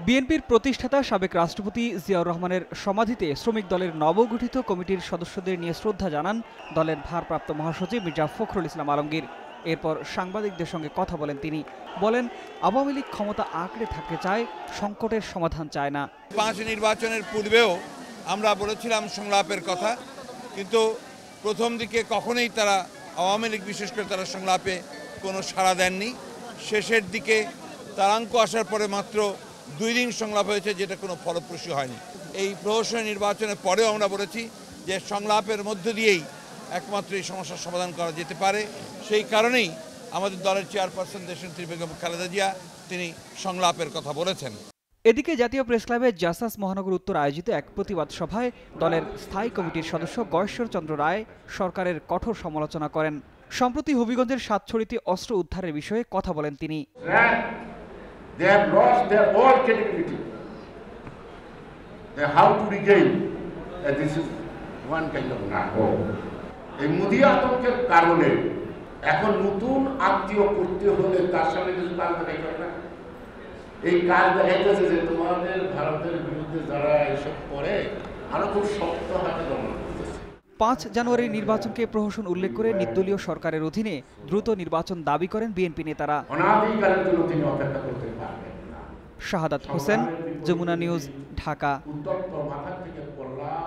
বিএনপির প্রতিষ্ঠাতা সাবেক রাষ্ট্রপতি জিয়াউর রহমানের সমাধিতে শ্রমিক দলের নবগঠিত কমিটির সদস্যদের নিয়ে শ্রদ্ধা জানান দলের ভারপ্রাপ্ত মহাসচিব মির্জা ফখরুল ইসলাম আলমগীর। এরপর সাংবাদিকদের সঙ্গে কথা বলেন তিনি। বলেন, আওয়ামী লীগ ক্ষমতা আঁকড়ে থাকতে চায়, সংকটের সমাধান চায় না। 5 নির্বাচনের পূর্বেও আমরা বলেছিলাম সংলাপের কথা, কিন্তু প্রথম দিকে কখনোই তারা আওয়ামী লীগ বিশেষ করে তারা সংলাপে কোনো সাড়া দেননি। শেষের দিকে তারাঙ্ক আসার পরে মাত্র 2 দিন সংলাপ হয়েছে, যেটা কোনো ফলপ্রসূ হয়নি। এই প্রহসনী নির্বাচনের পরেও আমরা বলেছি যে সংলাপের মধ্য দিয়েই একমাত্র এই সমস্যার সমাধান করা যেতে পারে। সেই কারণেই আমাদের দলের চেয়ারপারসন দেশনেত্রী বেগম খালেদা জিয়া তিনি সংলাপের কথা বলেছেন। এদিকে জাতীয় প্রেসক্লাবে জাসাস মহানগর উত্তর আয়োজিত এক প্রতিবাদ সভায় দলের স্থায়ী কমিটির সদস্য গয়েশ্বর চন্দ্র রায় সরকারের কঠোর সমালোচনা করেন। সম্প্রতি হবিগঞ্জের সাতছড়িতে অস্ত্র উদ্ধারের বিষয়ে কথা বলেন তিনি। They have lost their all credibility. How to regain? This is one kind of narco. এই মোদি আতঙ্কের কারণে এখন নতুন আত্মীয় করতে হলে তার সামনে কিছু কাজ দেখাইতে হবে না। এই কাজ দেখাইতেছে যে তোমাদের ভারতের বিরুদ্ধে যারা এসব করে আরো খুব শক্ত হাতে দমন করতেছে। 5 জানুয়ারির নির্বাচনকে প্রহসন উল্লেখ করে নির্দলীয় সরকারের অধীনে দ্রুত নির্বাচন দাবি করেন বিএনপি নেতারা। অনাদিকালের জন্য তিনি অপেক্ষা করতে পারবেন না। শাহাদাত হোসেন, যমুনা নিউজ, ঢাকা। উত্তপ্ত মাথা থেকে পড়লাম।